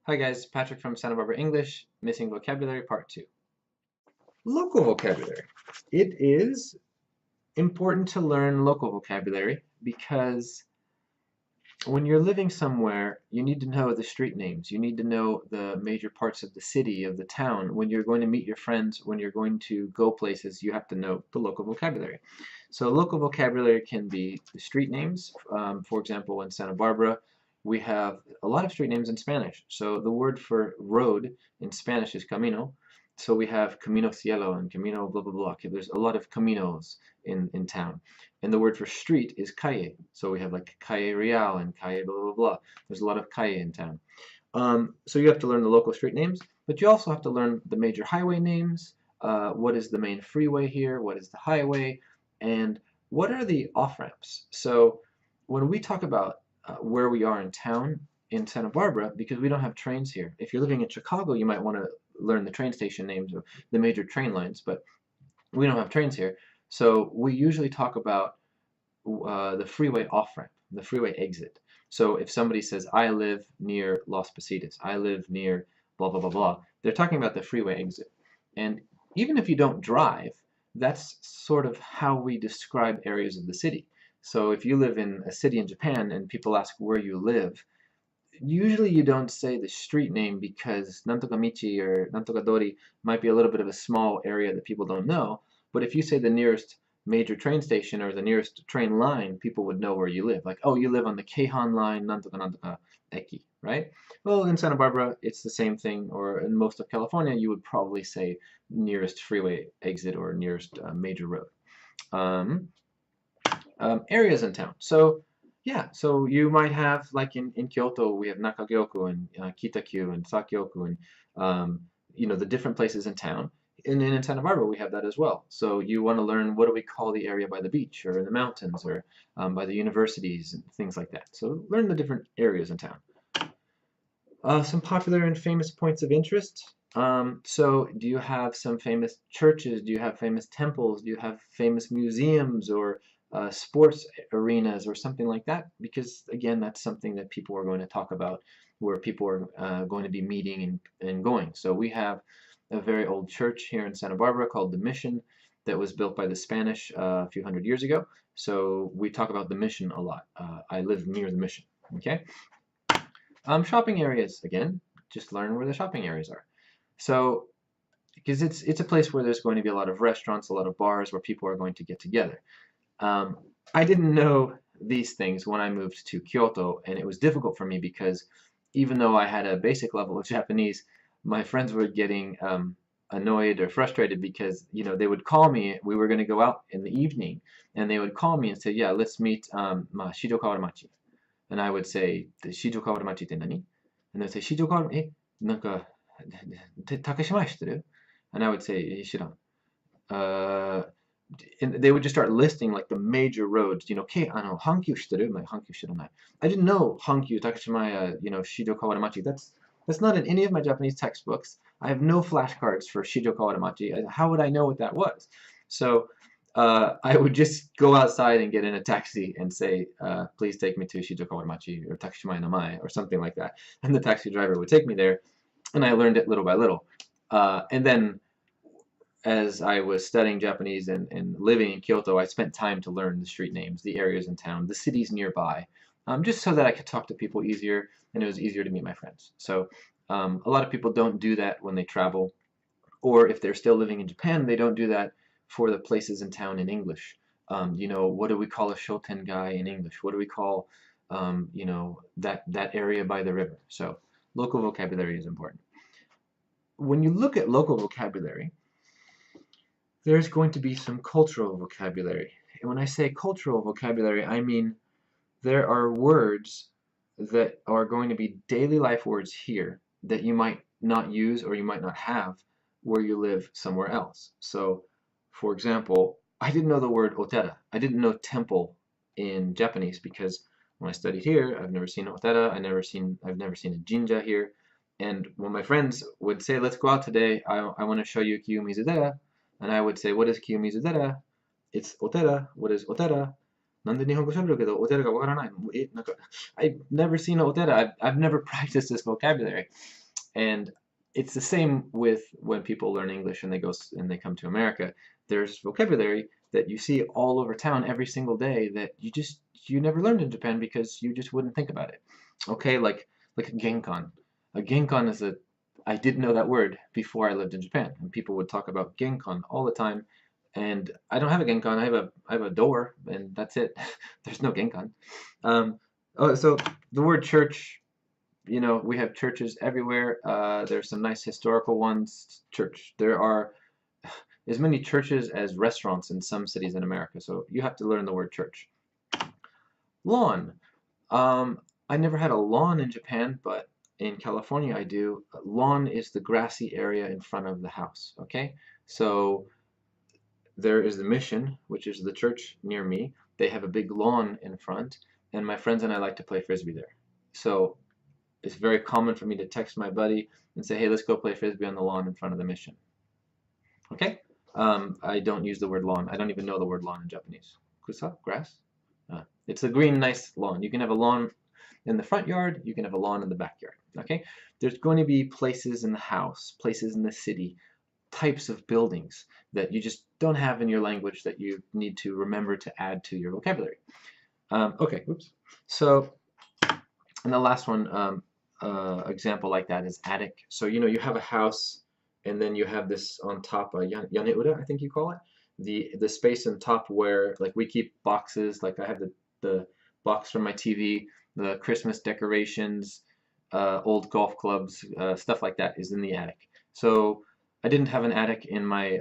Hi guys, Patrick from Santa Barbara English, Missing Vocabulary Part 2. Local vocabulary. It is important to learn local vocabulary because when you're living somewhere, you need to know the street names. You need to know the major parts of the city, of the town. When you're going to meet your friends, when you're going to go places, you have to know the local vocabulary. So local vocabulary can be the street names. For example, in Santa Barbara, we have a lot of street names in Spanish. So the word for road in Spanish is camino. So we have Camino Cielo and Camino blah blah blah. Okay, there's a lot of caminos in town. And the word for street is calle. So we have like calle Real and calle blah blah blah. There's a lot of calle in town. So you have to learn the local street names, but you also have to learn the major highway names. What is the main freeway here? What is the highway? And what are the off-ramps? So when we talk about where we are in town in Santa Barbara, because we don't have trains here. If you're living in Chicago, you might want to learn the train station names of the major train lines, but we don't have trains here. So we usually talk about the freeway off-ramp, the freeway exit. So if somebody says, I live near Los Positas, I live near blah, blah, blah, blah, they're talking about the freeway exit. And even if you don't drive, that's sort of how we describe areas of the city. So if you live in a city in Japan and people ask where you live, usually you don't say the street name because Nantoka Michi or Nantoka Dori might be a little bit of a small area that people don't know. But if you say the nearest major train station or the nearest train line, people would know where you live. Like, oh, you live on the Keihan line, Nantoka Nantoka Eki, right? Well, in Santa Barbara, it's the same thing, or in most of California, you would probably say nearest freeway exit or nearest major road. Areas in town. So yeah, so you might have, like in Kyoto, we have Nakagyoku and Kitakyu and Sakyoku and the different places in town. And then in Santa Barbara, we have that as well. So you want to learn, what do we call the area by the beach or in the mountains or by the universities and things like that. So learn the different areas in town. Some popular and famous points of interest. So do you have some famous churches? Do you have famous temples? Do you have famous museums or sports arenas or something like that? Because again, that's something that people are going to talk about, where people are going to be meeting and going. So we have a very old church here in Santa Barbara called the Mission that was built by the Spanish a few hundred years ago. So we talk about the Mission a lot. I live near the Mission. Okay. Shopping areas, again, just learn where the shopping areas are. So, because it's a place where there's going to be a lot of restaurants, a lot of bars where people are going to get together. I didn't know these things when I moved to Kyoto, and it was difficult for me because even though I had a basic level of Japanese, my friends were getting annoyed or frustrated because they would call me. We were going to go out in the evening, and they would call me and say, "Yeah, let's meet Shijo Kawaramachi." And I would say, "Shijo Kawaramachiって何?" And they'd say, "Shijo Kawaramachi, なんか、竹島知ってる?" And I would say, 知らん. And they would just start listing like the major roads. Hankyu 知ってる? Like, Hankyu 知らない. I didn't know Hankyu, Takashimaya, Shijo Kawaramachi. That's not in any of my Japanese textbooks. I have no flashcards for Shijo Kawaramachi. How would I know what that was? So I would just go outside and get in a taxi and say, please take me to Shijo Kawaramachi or Takashimaya Namae or something like that. And the taxi driver would take me there, and I learned it little by little. And then as I was studying Japanese and living in Kyoto, I spent time to learn the street names, the areas in town, the cities nearby, just so that I could talk to people easier and it was easier to meet my friends. So a lot of people don't do that when they travel, or if they're still living in Japan, they don't do that for the places in town in English. What do we call a shotengai in English? What do we call, that area by the river? So local vocabulary is important. When you look at local vocabulary, there's going to be some cultural vocabulary. And when I say cultural vocabulary, I mean there are words that are going to be daily life words here that you might not use or you might not have where you live somewhere else. So, for example, I didn't know the word otera. I didn't know temple in Japanese because when I studied here, I've never seen otera. I've never seen a jinja here. And when my friends would say, "Let's go out today. I want to show you Kiyomizudera," and I would say, "What is Kiyomizudera?" It's otera. What is otera? なんで日本語喋るけどお寺がわからないの? I've never seen an otera. I've never practiced this vocabulary. And it's the same with when people learn English and they come to America. There's vocabulary that you see all over town every single day that you never learned in Japan because you just wouldn't think about it. Okay, like a genkan. A genkan is I didn't know that word before I lived in Japan, and people would talk about genkan all the time. And I don't have a genkan. I have a door, and that's it. There's no genkan. So the word church, we have churches everywhere. There's some nice historical ones. There are as many churches as restaurants in some cities in America, so you have to learn the word church. Lawn. I never had a lawn in Japan, but in California I do. Lawn is the grassy area in front of the house, okay? So there is the mission, which is the church near me. They have a big lawn in front, and my friends and I like to play frisbee there. So it's very common for me to text my buddy and say, hey, let's go play frisbee on the lawn in front of the mission. Okay? I don't use the word lawn. I don't even know the word lawn in Japanese. Kusa? Grass? It's a green, nice lawn. You can have a lawn in the front yard. You can have a lawn in the backyard. Okay? There's going to be places in the house, places in the city, types of buildings that you just don't have in your language that you need to remember to add to your vocabulary. Okay, oops. So, and the last one, example like that is attic. So, you have a house, and then you have this on top, yaneura, I think you call it, the space on top where, like, we keep boxes. Like, I have the box from my TV, the Christmas decorations, old golf clubs, stuff like that is in the attic. So I didn't have an attic in my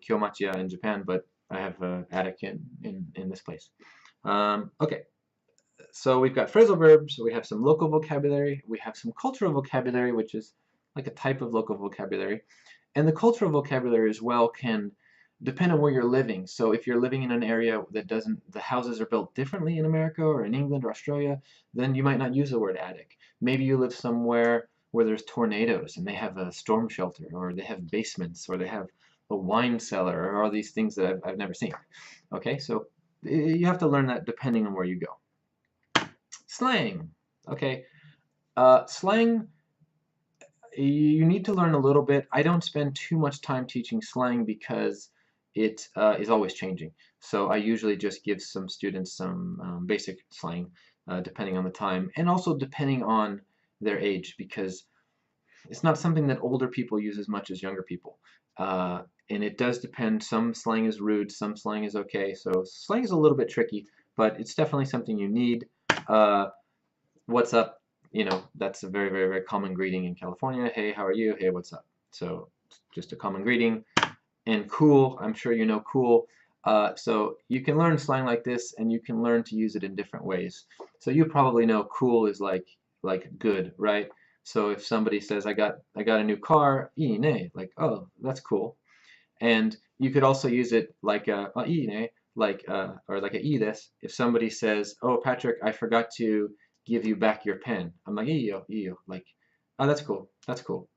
kyomachiya in Japan, but I have an attic in this place. Okay, so we've got phrasal verbs, we have some local vocabulary, we have some cultural vocabulary, which is like a type of local vocabulary. And the cultural vocabulary as well can depend on where you're living. So if you're living in an area that the houses are built differently in America or in England or Australia, then you might not use the word attic. Maybe you live somewhere where there's tornadoes and they have a storm shelter, or they have basements, or they have a wine cellar, or all these things that I've never seen. Okay, so you have to learn that depending on where you go. Slang. Okay, slang, you need to learn a little bit. I don't spend too much time teaching slang because it is always changing. So I usually just give some students some basic slang depending on the time, and also depending on their age, because it's not something that older people use as much as younger people. And it does depend. Some slang is rude, some slang is okay. So slang is a little bit tricky, but it's definitely something you need. What's up? That's a very, very, very common greeting in California. Hey, how are you? Hey, what's up? So just a common greeting. And cool, I'm sure you know cool. So you can learn slang like this, and you can learn to use it in different ways. So you probably know cool is like good, right? So if somebody says, I got a new car, ii ne, like, oh, that's cool. And you could also use it like ii ne, or like a ii desu. If somebody says, oh, Patrick, I forgot to give you back your pen. I'm like, iyo, like, oh, that's cool, that's cool.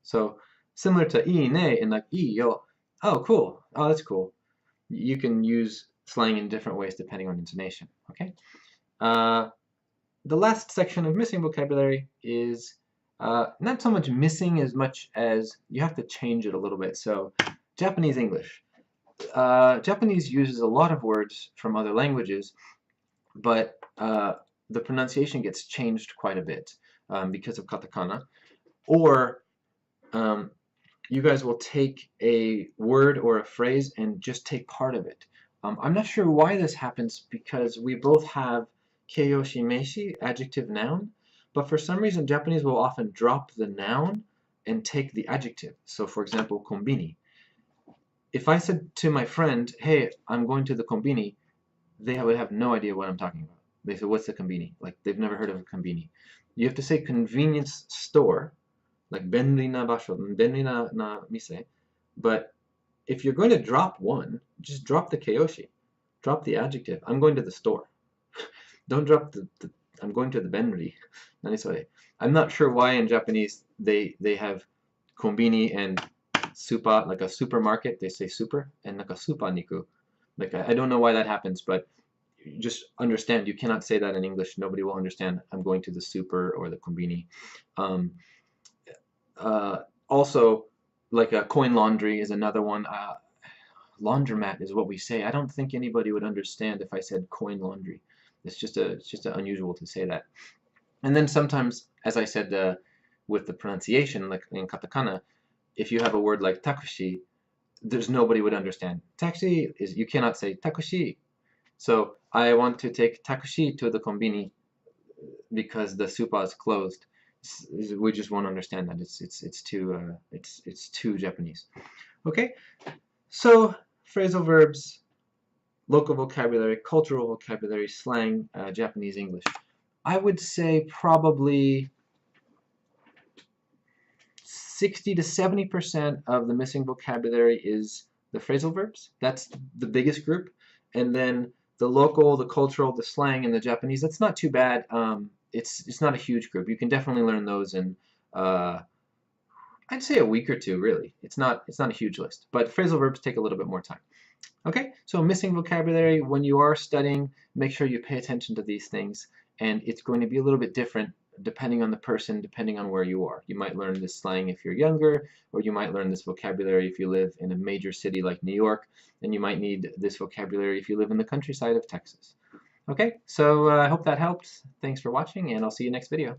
So similar to ii ne and like iyo, oh, cool, oh, that's cool. You can use slang in different ways depending on intonation, okay? The last section of missing vocabulary is not so much missing as much as you have to change it a little bit. So Japanese English. Japanese uses a lot of words from other languages, but the pronunciation gets changed quite a bit because of katakana. Or you guys will take a word or a phrase and just take part of it. I'm not sure why this happens, because we both have keiyoshi meishi, adjective noun, but for some reason Japanese will often drop the noun and take the adjective. So for example, konbini. If I said to my friend, hey, I'm going to the konbini, they would have no idea what I'm talking about. They say, what's the konbini? Like, they've never heard of a konbini. You have to say convenience store, like benri na basho, benri na mise. But if you're going to drop one, just drop the keiyoshi. Drop the adjective. I'm going to the store. Don't drop the I'm going to the benri. I'm not sure why in Japanese they have konbini and super, like a supermarket, they say super, and like a super niku. Like, I don't know why that happens, but just understand. You cannot say that in English. Nobody will understand. I'm going to the super or the kombini. Also, like a coin laundry is another one. Laundromat is what we say. I don't think anybody would understand if I said coin laundry. It's just unusual to say that. And then sometimes, as I said, with the pronunciation, like in katakana, if you have a word like takushi, there's nobody would understand. Taxi is, you cannot say takushi. So I want to take takushi to the kombini because the supa is closed. We just won't understand that. It's too Japanese. Okay, so phrasal verbs, local vocabulary, cultural vocabulary, slang, Japanese English. I would say probably 60 to 70% of the missing vocabulary is the phrasal verbs. That's the biggest group. And then the local, the cultural, the slang, and the Japanese, that's not too bad. It's not a huge group. You can definitely learn those in I'd say a week or two, really. It's not a huge list, but phrasal verbs take a little bit more time. Okay, so missing vocabulary, when you are studying, make sure you pay attention to these things, and it's going to be a little bit different depending on the person, depending on where you are. You might learn this slang if you're younger, or you might learn this vocabulary if you live in a major city like New York, and you might need this vocabulary if you live in the countryside of Texas. Okay, so I hope that helped. Thanks for watching, and I'll see you next video.